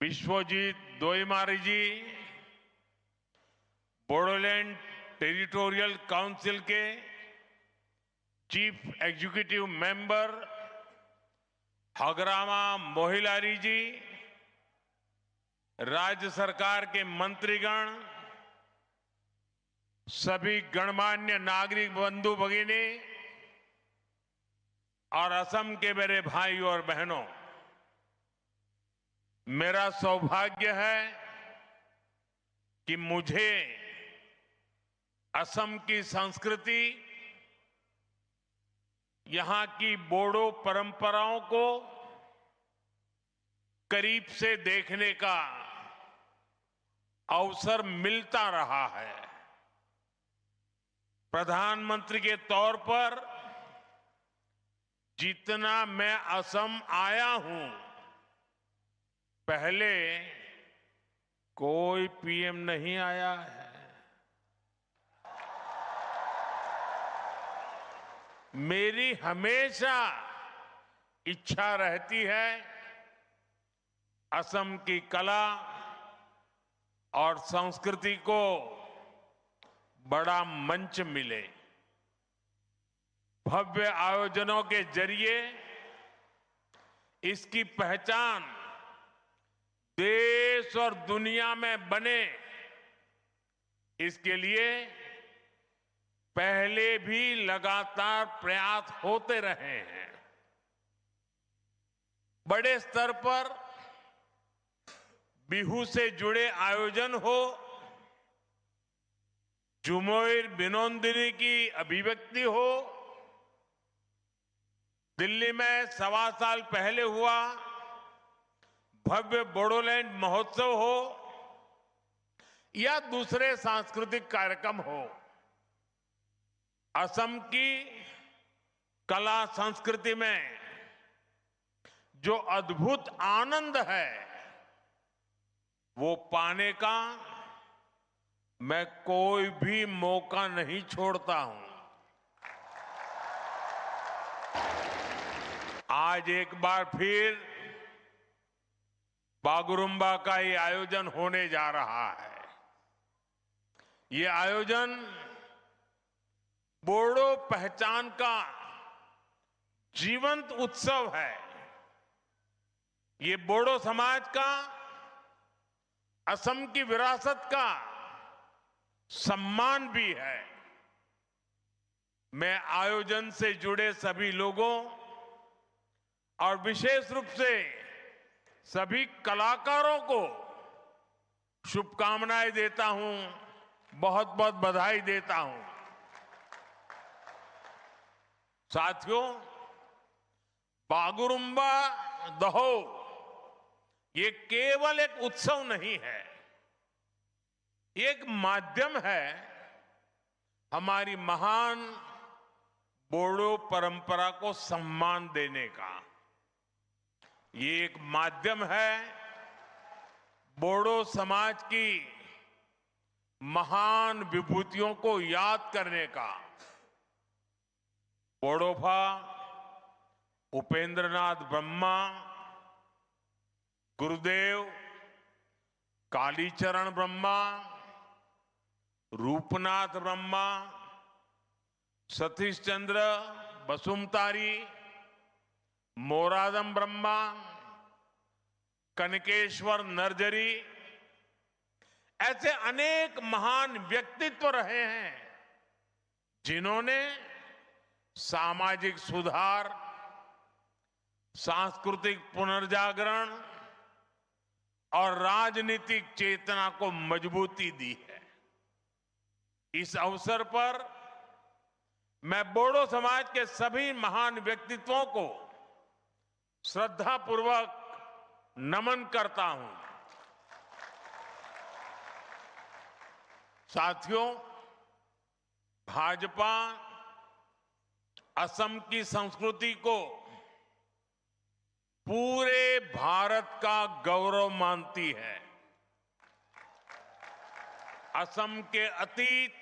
विश्वजीत दोईमारी जी, बोडोलैंड टेरिटोरियल काउंसिल के chief executive member Hagrama Mohilary ji, राज्य सरकार के मंत्रीगण, सभी गणमान्य नागरिक बंधु भगिनी और असम के मेरे भाई और बहनों, मेरा सौभाग्य है कि मुझे असम की संस्कृति, यहां की बोडो परंपराओं को करीब से देखने का अवसर मिलता रहा है। प्रधानमंत्री के तौर पर जितना मैं असम आया हूं, पहले कोई पीएम नहीं आया है। मेरी हमेशा इच्छा रहती है असम की कला और संस्कृति को बड़ा मंच मिले। भव्य आयोजनों के जरिए इसकी पहचान देश और दुनिया में बने, इसके लिए पहले भी लगातार प्रयास होते रहे हैं। बड़े स्तर पर बिहू से जुड़े आयोजन हो, जुमोइर बिनोंदिनी की अभिव्यक्ति हो, दिल्ली में 1.25 साल पहले हुआ भव्य बोडोलैंड महोत्सव हो या दूसरे सांस्कृतिक कार्यक्रम हो, असम की कला संस्कृति में जो अद्भुत आनंद है, वो पाने का मैं कोई भी मौका नहीं छोड़ता हूं। आज एक बार फिर बागुरुम्बा का ये आयोजन होने जा रहा है। ये आयोजन बोडो पहचान का जीवंत उत्सव है। ये बोडो समाज का, असम की विरासत का सम्मान भी है। मैं आयोजन से जुड़े सभी लोगों और विशेष रूप से सभी कलाकारों को शुभकामनाएं देता हूं, बहुत बहुत बधाई देता हूं। साथियों, बागुरुम्बा दहो ये केवल एक उत्सव नहीं है, ये एक माध्यम है हमारी महान बोडो परंपरा को सम्मान देने का। ये एक माध्यम है बोडो समाज की महान विभूतियों को याद करने का। बोडोफा उपेंद्रनाथ ब्रह्मा, गुरुदेव कालीचरण ब्रह्मा, रूपनाथ ब्रह्मा, सतीश चंद्र बसुमतारी, मोरादम ब्रह्मा, कनकेश्वर नरजरी, ऐसे अनेक महान व्यक्तित्व रहे हैं जिन्होंने सामाजिक सुधार, सांस्कृतिक पुनर्जागरण और राजनीतिक चेतना को मजबूती दी है। इस अवसर पर मैं बोडो समाज के सभी महान व्यक्तित्वों को श्रद्धापूर्वक नमन करता हूं। साथियों, भाजपा असम की संस्कृति को पूरे भारत का गौरव मानती है। असम के अतीत,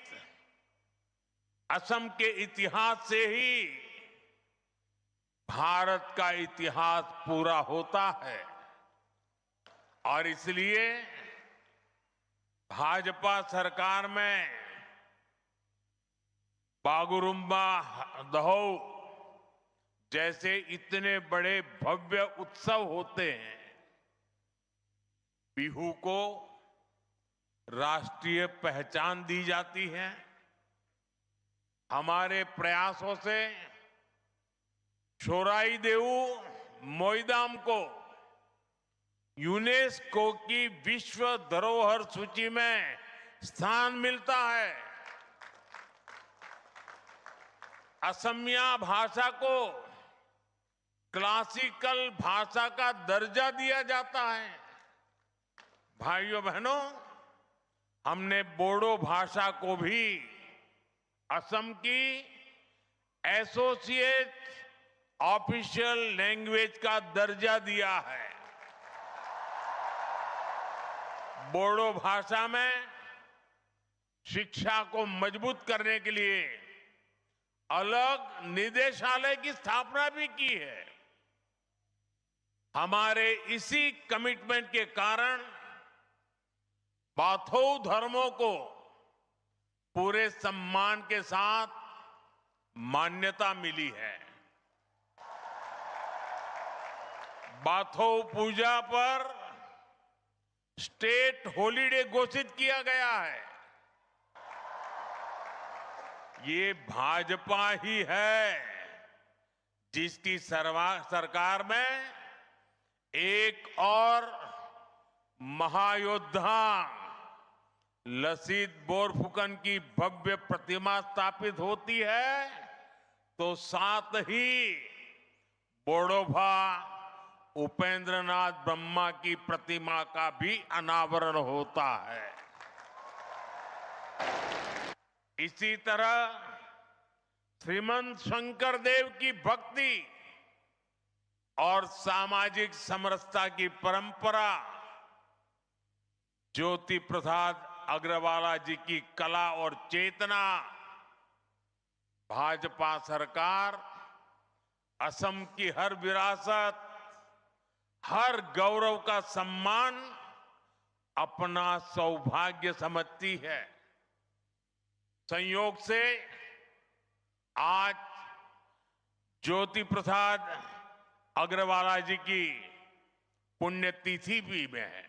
असम के इतिहास से ही भारत का इतिहास पूरा होता है और इसलिए भाजपा सरकार में बागुरुम्बा दहो जैसे इतने बड़े भव्य उत्सव होते हैं। बिहू को राष्ट्रीय पहचान दी जाती है। हमारे प्रयासों से छोराई देऊ मोईदाम को यूनेस्को की विश्व धरोहर सूची में स्थान मिलता है। असमिया भाषा को क्लासिकल भाषा का दर्जा दिया जाता है। भाइयों बहनों, हमने बोडो भाषा को भी असम की एसोसिएट ऑफिशियल लैंग्वेज का दर्जा दिया है। बोडो भाषा में शिक्षा को मजबूत करने के लिए अलग निदेशालय की स्थापना भी की है। हमारे इसी कमिटमेंट के कारण बाथौ धर्मों को पूरे सम्मान के साथ मान्यता मिली है। बाथौ पूजा पर स्टेट हॉलीडे घोषित किया गया है। ये भाजपा ही है जिसकी सरकार में एक और महायोद्धा लसीत बोरफुकन की भव्य प्रतिमा स्थापित होती है तो साथ ही बोडोभा उपेंद्रनाथ ब्रह्मा की प्रतिमा का भी अनावरण होता है। इसी तरह श्रीमंत शंकर देव की भक्ति और सामाजिक समरसता की परंपरा, ज्योति प्रसाद अग्रवाला जी की कला और चेतना, भाजपा सरकार असम की हर विरासत, हर गौरव का सम्मान अपना सौभाग्य समझती है। संयोग से आज ज्योति प्रसाद अग्रवाला जी की पुण्यतिथि भी में है।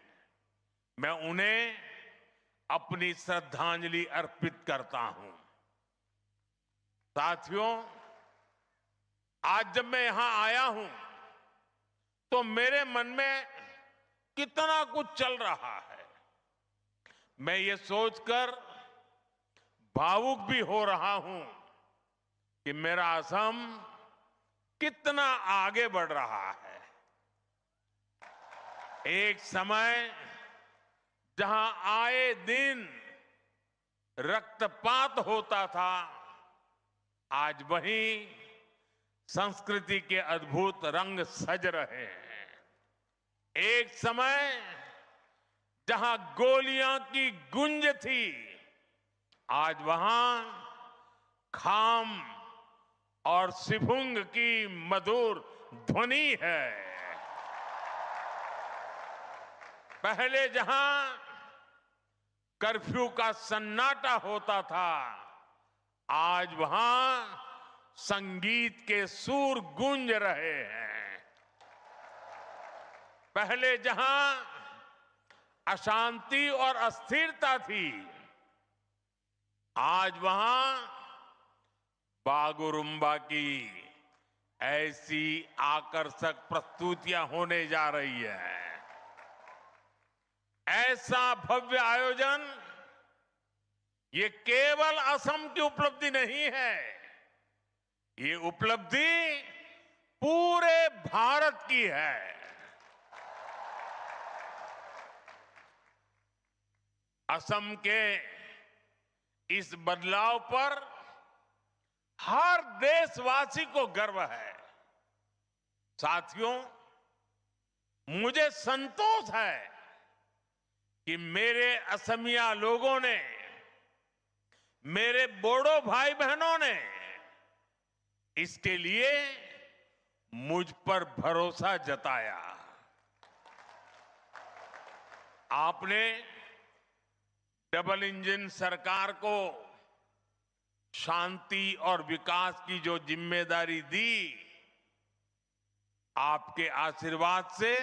मैं उन्हें अपनी श्रद्धांजलि अर्पित करता हूं। साथियों, आज जब मैं यहां आया हूं तो मेरे मन में कितना कुछ चल रहा है। मैं ये सोचकर भावुक भी हो रहा हूं कि मेरा असम कितना आगे बढ़ रहा है। एक समय जहां आए दिन रक्तपात होता था, आज वहीं संस्कृति के अद्भुत रंग सज रहे हैं। एक समय जहां गोलियां की गूंज थी, आज वहां खाम और सिफुंग की मधुर ध्वनि है। पहले जहां कर्फ्यू का सन्नाटा होता था, आज वहां संगीत के सुर गूंज रहे हैं। पहले जहां अशांति और अस्थिरता थी, आज वहां बागुरुम्बा की ऐसी आकर्षक प्रस्तुतियां होने जा रही है। ऐसा भव्य आयोजन ये केवल असम की उपलब्धि नहीं है, ये उपलब्धि पूरे भारत की है। असम के इस बदलाव पर हर देशवासी को गर्व है। साथियों, मुझे संतोष है कि मेरे असमिया लोगों ने, मेरे बोडो भाई बहनों ने इसके लिए मुझ पर भरोसा जताया। आपने डबल इंजन सरकार को शांति और विकास की जो जिम्मेदारी दी, आपके आशीर्वाद से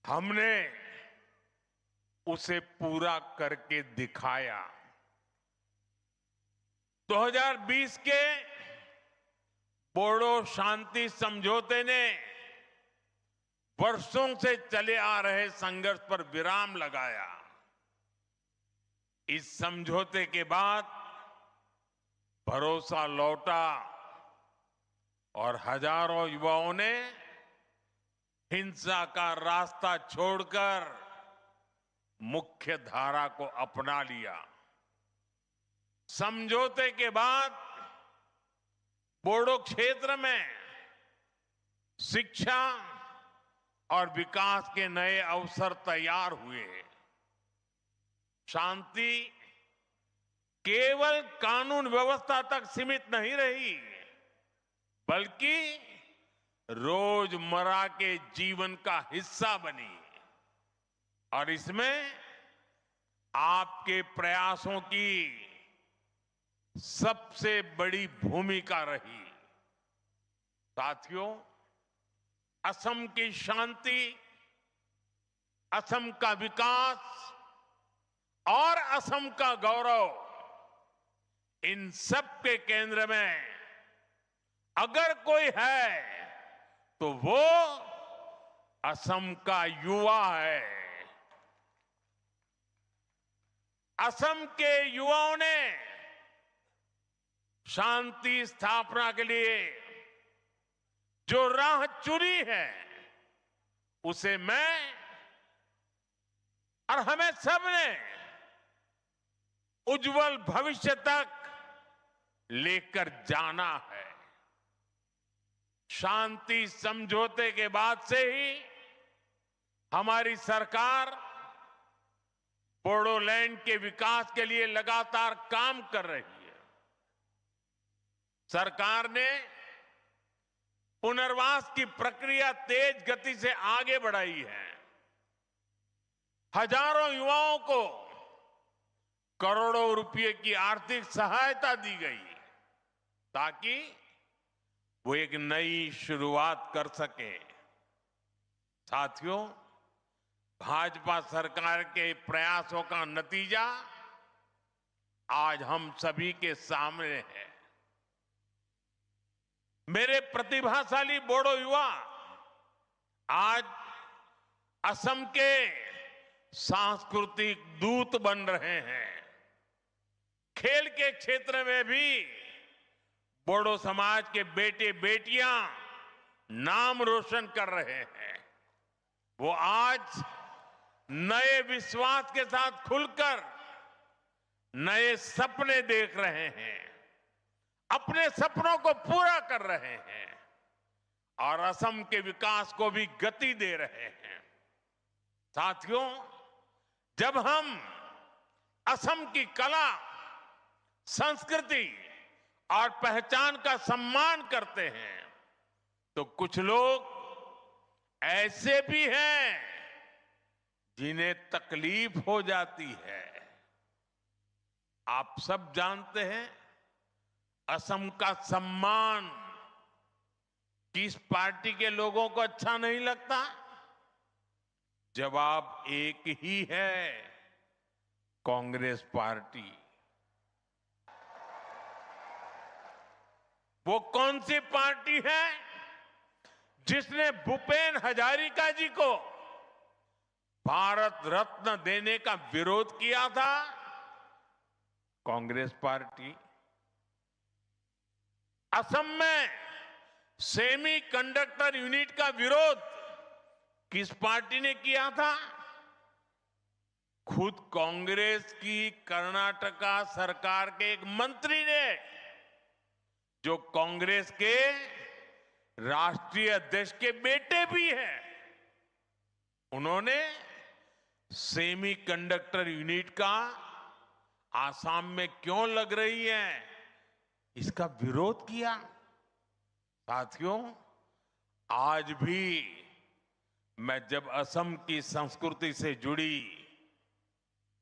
हमने उसे पूरा करके दिखाया। 2020 के बोडो शांति समझौते ने वर्षों से चले आ रहे संघर्ष पर विराम लगाया। इस समझौते के बाद भरोसा लौटा और हजारों युवाओं ने हिंसा का रास्ता छोड़कर मुख्य धारा को अपना लिया। समझौते के बाद बोडो क्षेत्र में शिक्षा और विकास के नए अवसर तैयार हुए। शांति केवल कानून व्यवस्था तक सीमित नहीं रही, बल्कि रोजमर्रा के जीवन का हिस्सा बनी। और इसमें आपके प्रयासों की सबसे बड़ी भूमिका रही। साथियों, असम की शांति, असम का विकास और असम का गौरव, इन सब के केंद्र में अगर कोई है तो वो असम का युवा है। असम के युवाओं ने शांति स्थापना के लिए जो राह चुनी है, उसे मैं और हमें सबने उज्जवल भविष्य तक लेकर जाना है। शांति समझौते के बाद से ही हमारी सरकार बोडोलैंड के विकास के लिए लगातार काम कर रही है। सरकार ने पुनर्वास की प्रक्रिया तेज गति से आगे बढ़ाई है। हजारों युवाओं को करोड़ों रुपए की आर्थिक सहायता दी गई ताकि वो एक नई शुरुआत कर सके। साथियों, भाजपा सरकार के प्रयासों का नतीजा आज हम सभी के सामने है। मेरे प्रतिभाशाली बोडो युवा आज असम के सांस्कृतिक दूत बन रहे हैं। खेल के क्षेत्र में भी बोडो समाज के बेटे बेटियां नाम रोशन कर रहे हैं। वो आज नए विश्वास के साथ खुलकर नए सपने देख रहे हैं, अपने सपनों को पूरा कर रहे हैं और असम के विकास को भी गति दे रहे हैं। साथियों, जब हम असम की कला, संस्कृति और पहचान का सम्मान करते हैं तो कुछ लोग ऐसे भी हैं जिन्हें तकलीफ हो जाती है। आप सब जानते हैं असम का सम्मान किस पार्टी के लोगों को अच्छा नहीं लगता? जवाब एक ही है, कांग्रेस पार्टी। वो कौन सी पार्टी है जिसने भूपेन हजारिका जी को भारत रत्न देने का विरोध किया था? कांग्रेस पार्टी। असम में सेमी कंडक्टर यूनिट का विरोध किस पार्टी ने किया था? खुद कांग्रेस की कर्नाटका सरकार के एक मंत्री ने, जो कांग्रेस के राष्ट्रीय अध्यक्ष के बेटे भी हैं। उन्होंने सेमी कंडक्टर यूनिट का आसाम में क्यों लग रही है, इसका विरोध किया। साथियों, आज भी मैं जब असम की संस्कृति से जुड़ी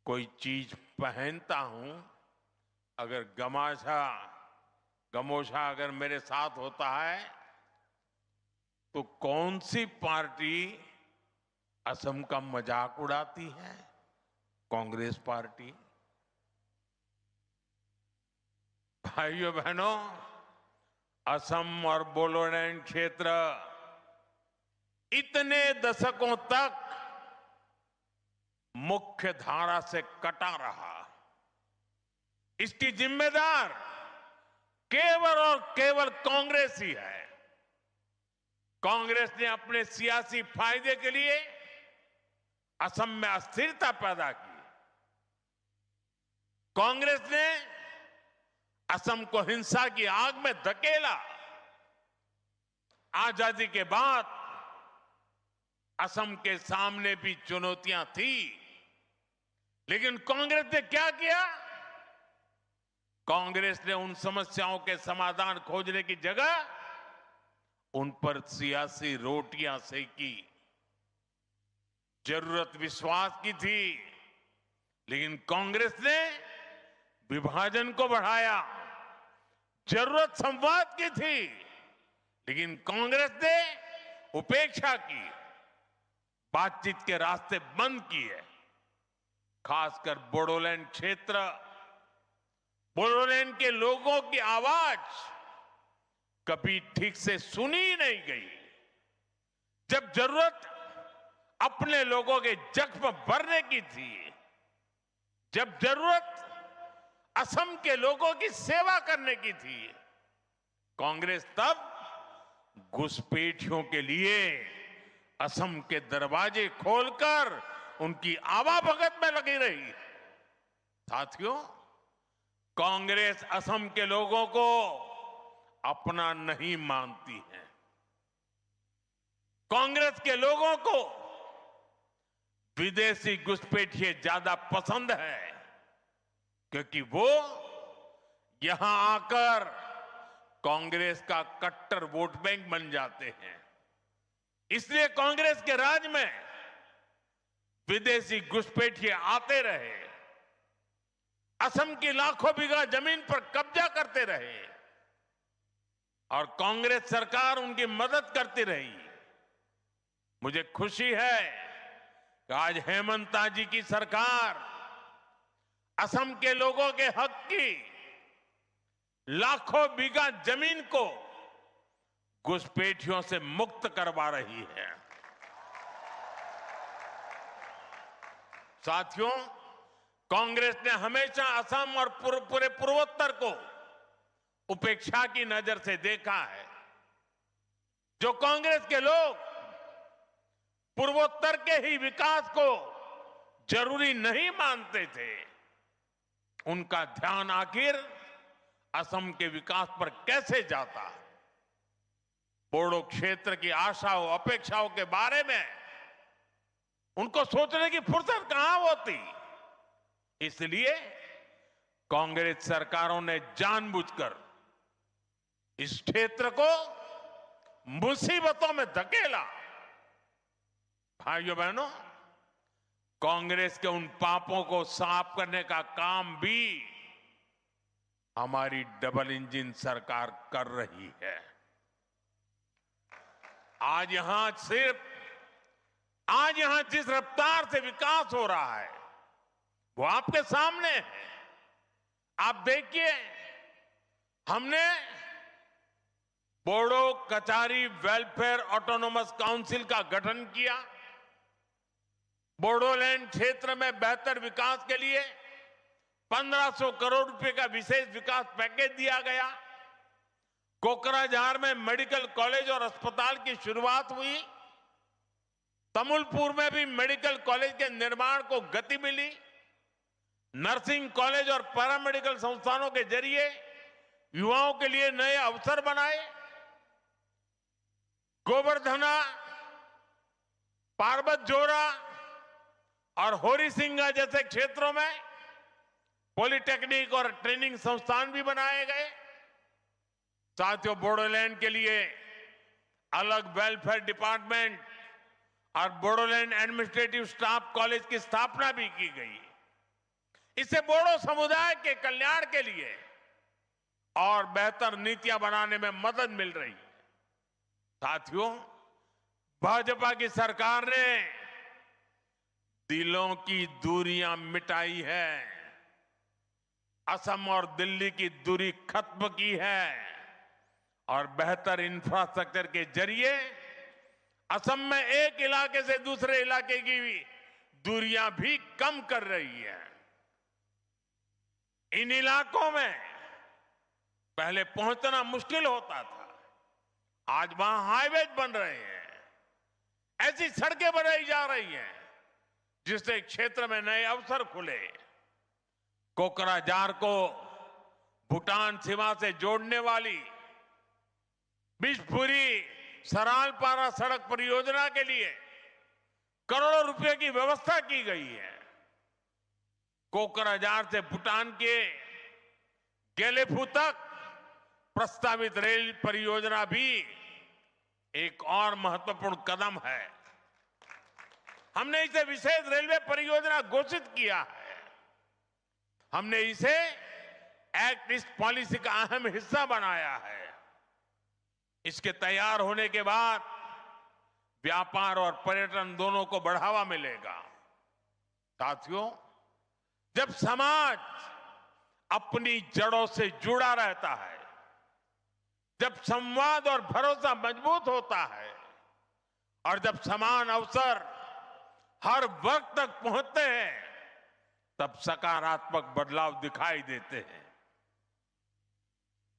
कोई चीज पहनता हूं, अगर गमोछा अगर मेरे साथ होता है, तो कौन सी पार्टी असम का मजाक उड़ाती है? कांग्रेस पार्टी। भाइयों बहनों, असम और बोडोलैंड क्षेत्र इतने दशकों तक मुख्य धारा से कटा रहा। इसकी जिम्मेदार केवल और केवल कांग्रेस ही है। कांग्रेस ने अपने सियासी फायदे के लिए असम में अस्थिरता पैदा की। कांग्रेस ने असम को हिंसा की आग में धकेला। आजादी के बाद असम के सामने भी चुनौतियां थी, लेकिन कांग्रेस ने क्या किया? कांग्रेस ने उन समस्याओं के समाधान खोजने की जगह उन पर सियासी रोटियां सेकी। जरूरत विश्वास की थी, लेकिन कांग्रेस ने विभाजन को बढ़ाया। जरूरत संवाद की थी, लेकिन कांग्रेस ने उपेक्षा की, बातचीत के रास्ते बंद किए। खासकर बोडोलैंड क्षेत्र, बोडोलैंड के लोगों की आवाज कभी ठीक से सुनी ही नहीं गई। जब जरूरत अपने लोगों के जख्म भरने की थी, जब जरूरत असम के लोगों की सेवा करने की थी, कांग्रेस तब घुसपैठियों के लिए असम के दरवाजे खोलकर उनकी आवाभगत में लगी रही। साथियों, कांग्रेस असम के लोगों को अपना नहीं मानती है। कांग्रेस के लोगों को विदेशी घुसपैठिए ज्यादा पसंद है, क्योंकि वो यहां आकर कांग्रेस का कट्टर वोट बैंक बन जाते हैं। इसलिए कांग्रेस के राज में विदेशी घुसपैठिए आते रहे, असम की लाखों बीघा जमीन पर कब्जा करते रहे और कांग्रेस सरकार उनकी मदद करती रही। मुझे खुशी है कि आज हेमंता जी की सरकार असम के लोगों के हक की लाखों बीघा जमीन को घुसपैठियों से मुक्त करवा रही है। साथियों, कांग्रेस ने हमेशा असम और पूरे पूर्वोत्तर को उपेक्षा की नजर से देखा है। जो कांग्रेस के लोग पूर्वोत्तर के ही विकास को जरूरी नहीं मानते थे, उनका ध्यान आखिर असम के विकास पर कैसे जाता। बोडो क्षेत्र की आशाओं अपेक्षाओं के बारे में उनको सोचने की फुर्सत कहां होती। इसलिए कांग्रेस सरकारों ने जानबूझकर इस क्षेत्र को मुसीबतों में धकेला। भाइयों बहनों, कांग्रेस के उन पापों को साफ करने का काम भी हमारी डबल इंजन सरकार कर रही है। आज यहां जिस रफ्तार से विकास हो रहा है वो आपके सामने है। आप देखिए, हमने Bodo Kachari welfare autonomous council का गठन किया। बोडोलैंड क्षेत्र में बेहतर विकास के लिए 1500 करोड़ रुपए का विशेष विकास पैकेज दिया गया। कोकराझार में मेडिकल कॉलेज और अस्पताल की शुरुआत हुई। तमुलपुर में भी मेडिकल कॉलेज के निर्माण को गति मिली। नर्सिंग कॉलेज और पैरामेडिकल संस्थानों के जरिए युवाओं के लिए नए अवसर बनाए। गोवर्धना, पार्वत जोरा और होरीसिंगा जैसे क्षेत्रों में पॉलिटेक्निक और ट्रेनिंग संस्थान भी बनाए गए। साथियों, बोडोलैंड के लिए अलग वेलफेयर डिपार्टमेंट और बोडोलैंड एडमिनिस्ट्रेटिव स्टाफ कॉलेज की स्थापना भी की गई। इससे बोडो समुदाय के कल्याण के लिए और बेहतर नीतियां बनाने में मदद मिल रही है। साथियों, भाजपा की सरकार ने दिलों की दूरियां मिटाई है, असम और दिल्ली की दूरी खत्म की है और बेहतर इंफ्रास्ट्रक्चर के जरिए असम में एक इलाके से दूसरे इलाके की दूरियां भी कम कर रही है। इन इलाकों में पहले पहुंचना मुश्किल होता था, आज वहां हाईवे बन रहे हैं, ऐसी सड़कें बनाई जा रही हैं जिससे क्षेत्र में नए अवसर खुले। कोकराझार को भूटान सीमा से जोड़ने वाली बिशपुरी सरालपारा सड़क परियोजना के लिए करोड़ों रुपए की व्यवस्था की गई है। कोकराझार से भूटान के गेलेफू तक प्रस्तावित रेल परियोजना भी एक और महत्वपूर्ण कदम है। हमने इसे विशेष रेलवे परियोजना घोषित किया है। हमने इसे एक्ट ईस्ट पॉलिसी का अहम हिस्सा बनाया है। इसके तैयार होने के बाद व्यापार और पर्यटन दोनों को बढ़ावा मिलेगा। साथियों, जब समाज अपनी जड़ों से जुड़ा रहता है, जब संवाद और भरोसा मजबूत होता है और जब समान अवसर हर वर्ग तक पहुंचते हैं, तब सकारात्मक बदलाव दिखाई देते हैं।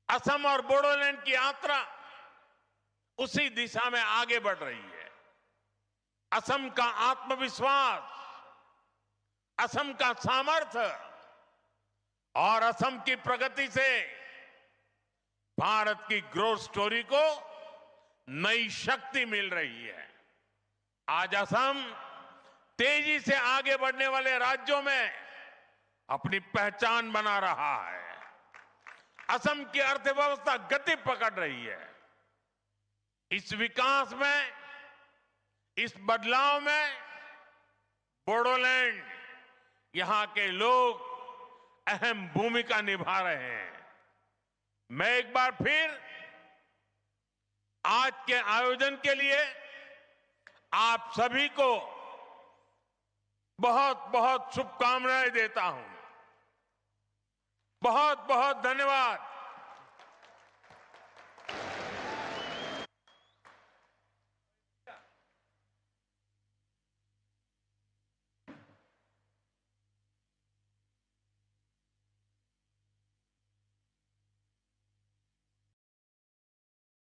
असम और बोडोलैंड की यात्रा उसी दिशा में आगे बढ़ रही है। असम का आत्मविश्वास, असम का सामर्थ्य और असम की प्रगति से भारत की ग्रोथ स्टोरी को नई शक्ति मिल रही है। आज असम तेजी से आगे बढ़ने वाले राज्यों में अपनी पहचान बना रहा है। असम की अर्थव्यवस्था गति पकड़ रही है। इस विकास में, इस बदलाव में बोडोलैंड, यहां के लोग अहम भूमिका निभा रहे हैं। मैं एक बार फिर आज के आयोजन के लिए आप सभी को बहुत बहुत शुभकामनाएं देता हूं। बहुत बहुत धन्यवाद।